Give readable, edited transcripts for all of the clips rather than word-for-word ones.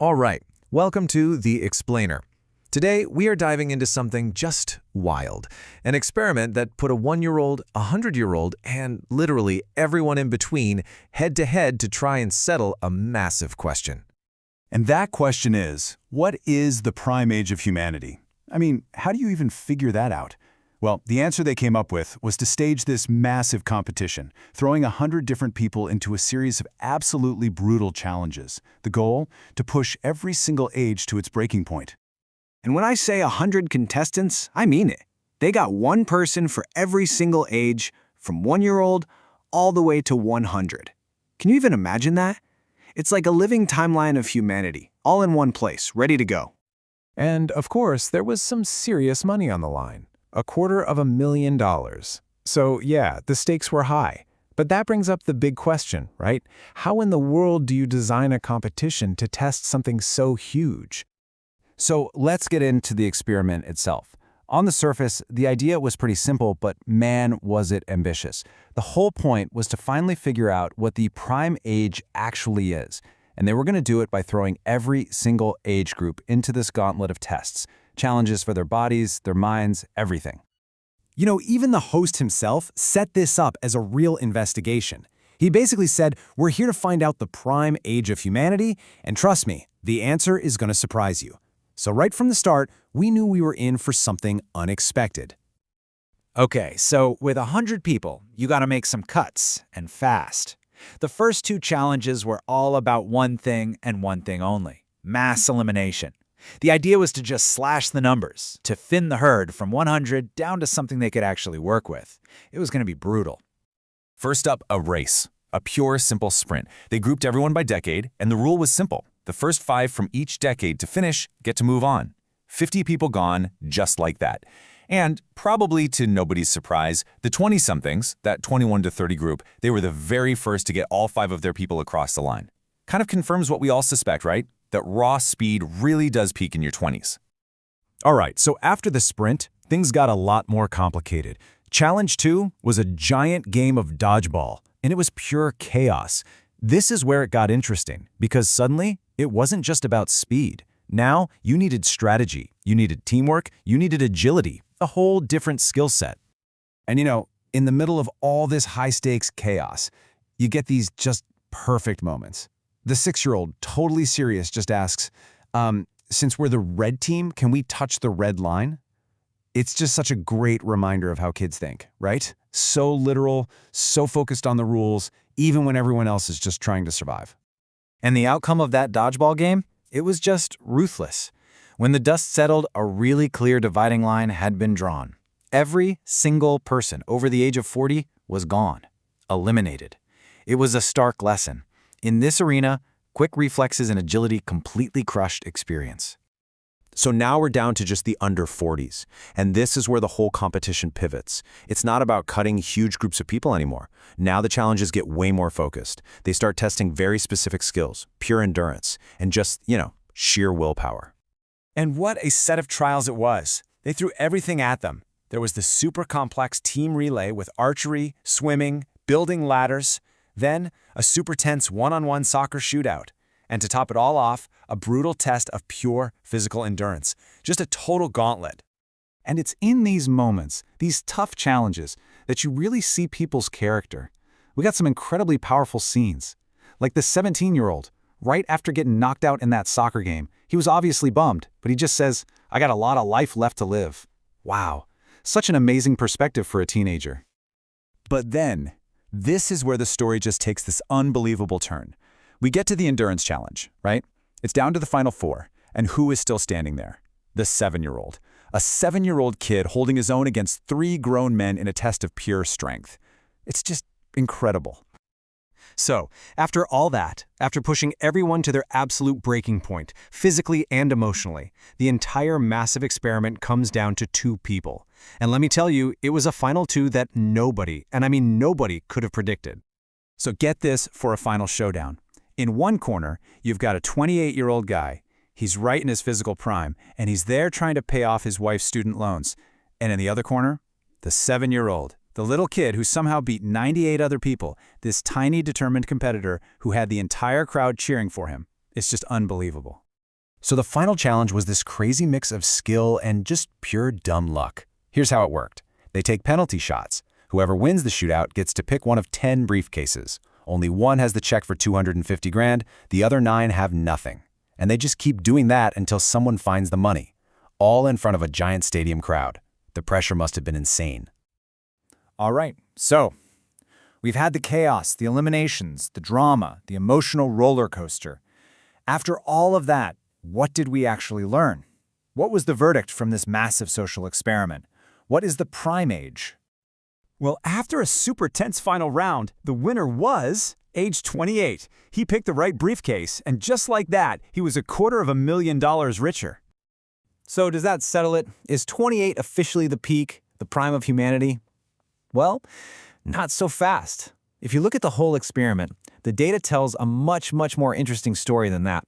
All right, welcome to The Explainer. Today, we are diving into something just wild, an experiment that put a 1-year-old, a 100-year-old, and literally everyone in between head-to-head to try and settle a massive question. And that question is, what is the prime age of humanity? I mean, how do you even figure that out? Well, the answer they came up with was to stage this massive competition, throwing 100 different people into a series of absolutely brutal challenges. The goal? To push every single age to its breaking point. And when I say 100 contestants, I mean it. They got one person for every single age, from 1-year-old all the way to 100. Can you even imagine that? It's like a living timeline of humanity, all in one place, ready to go. And, of course, there was some serious money on the line. $250,000. So, yeah, the stakes were high. But that brings up the big question, right? How in the world do you design a competition to test something so huge? So let's get into the experiment itself. On the surface, the idea was pretty simple, but man, was it ambitious. The whole point was to finally figure out what the prime age actually is. And they were going to do it by throwing every single age group into this gauntlet of tests. Challenges for their bodies, their minds, everything. You know, even the host himself set this up as a real investigation. He basically said, we're here to find out the prime age of humanity, and trust me, the answer is going to surprise you. So right from the start, we knew we were in for something unexpected. Okay, so with 100 people, you gotta make some cuts, and fast. The first two challenges were all about one thing and one thing only: mass elimination. The idea was to just slash the numbers, to thin the herd from 100 down to something they could actually work with. It was gonna be brutal. First up, a race. A pure, simple sprint. They grouped everyone by decade, and the rule was simple. The first 5 from each decade to finish get to move on. 50 people gone, just like that. And, probably to nobody's surprise, the 20-somethings, that 21 to 30 group, they were the very first to get all 5 of their people across the line. Kind of confirms what we all suspect, right? That raw speed really does peak in your 20s. All right, so after the sprint, things got a lot more complicated. Challenge 2 was a giant game of dodgeball, and it was pure chaos. This is where it got interesting, because suddenly, it wasn't just about speed. Now, you needed strategy, you needed teamwork, you needed agility, a whole different skill set. And you know, in the middle of all this high-stakes chaos, you get these just perfect moments. The 6-year-old, totally serious, just asks, since we're the red team, can we touch the red line? It's just such a great reminder of how kids think, right? So literal, so focused on the rules, even when everyone else is just trying to survive. And the outcome of that dodgeball game? It was just ruthless. When the dust settled, a really clear dividing line had been drawn. Every single person over the age of 40 was gone, eliminated. It was a stark lesson. In this arena, quick reflexes and agility completely crushed experience. So now we're down to just the under 40s, and this is where the whole competition pivots. It's not about cutting huge groups of people anymore. Now the challenges get way more focused. They start testing very specific skills, pure endurance, and just, sheer willpower. And what a set of trials it was. They threw everything at them. There was the super complex team relay with archery, swimming, building ladders, then a super tense one-on-one soccer shootout. And to top it all off, a brutal test of pure physical endurance. Just a total gauntlet. And it's in these moments, these tough challenges, that you really see people's character. We got some incredibly powerful scenes. Like the 17-year-old, right after getting knocked out in that soccer game, he was obviously bummed, but he just says, I got a lot of life left to live. Wow, such an amazing perspective for a teenager. But then, this is where the story just takes this unbelievable turn. We get to the endurance challenge, right? It's down to the final 4, and who is still standing there? The 7-year-old. A 7-year-old kid holding his own against 3 grown men in a test of pure strength. It's just incredible. So, after all that, after pushing everyone to their absolute breaking point, physically and emotionally, the entire massive experiment comes down to 2 people. And let me tell you, it was a final 2 that nobody, and I mean nobody, could have predicted. So get this for a final showdown. In one corner, you've got a 28-year-old guy. He's right in his physical prime, and he's there trying to pay off his wife's student loans. And in the other corner, the 7-year-old, the little kid who somehow beat 98 other people, this tiny, determined competitor who had the entire crowd cheering for him. It's just unbelievable. So the final challenge was this crazy mix of skill and just pure dumb luck. Here's how it worked. They take penalty shots. Whoever wins the shootout gets to pick one of 10 briefcases. Only one has the check for 250 grand, the other 9 have nothing. And they just keep doing that until someone finds the money. All in front of a giant stadium crowd. The pressure must have been insane. All right, so we've had the chaos, the eliminations, the drama, the emotional roller coaster. After all of that, what did we actually learn? What was the verdict from this massive social experiment? What is the prime age? Well, after a super tense final round, the winner was age 28. He picked the right briefcase, and just like that, he was $250,000 richer. So does that settle it? Is 28 officially the peak, the prime of humanity? Well, not so fast. If you look at the whole experiment, the data tells a much more interesting story than that.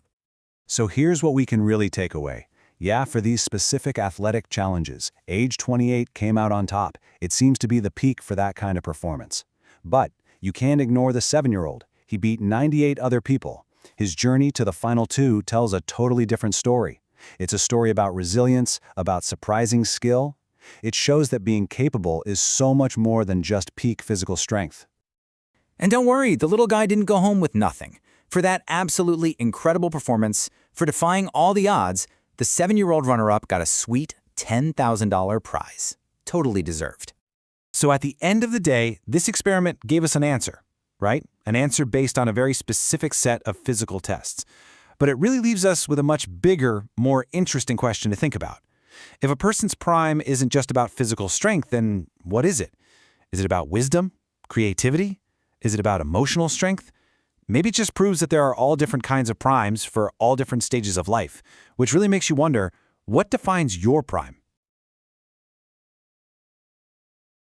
So here's what we can really take away. Yeah, for these specific athletic challenges, age 28 came out on top. It seems to be the peak for that kind of performance. But you can't ignore the 7-year-old. He beat 98 other people. His journey to the final 2 tells a totally different story. It's a story about resilience, about surprising skill. It shows that being capable is so much more than just peak physical strength. And don't worry, the little guy didn't go home with nothing. For that absolutely incredible performance, for defying all the odds, the 7-year-old runner-up got a sweet $10,000 prize. Totally deserved. So at the end of the day, this experiment gave us an answer, right? An answer based on a very specific set of physical tests. But it really leaves us with a much bigger, more interesting question to think about. If a person's prime isn't just about physical strength, then what is it? Is it about wisdom? Creativity? Is it about emotional strength? Maybe it just proves that there are all different kinds of primes for all different stages of life, which really makes you wonder, what defines your prime?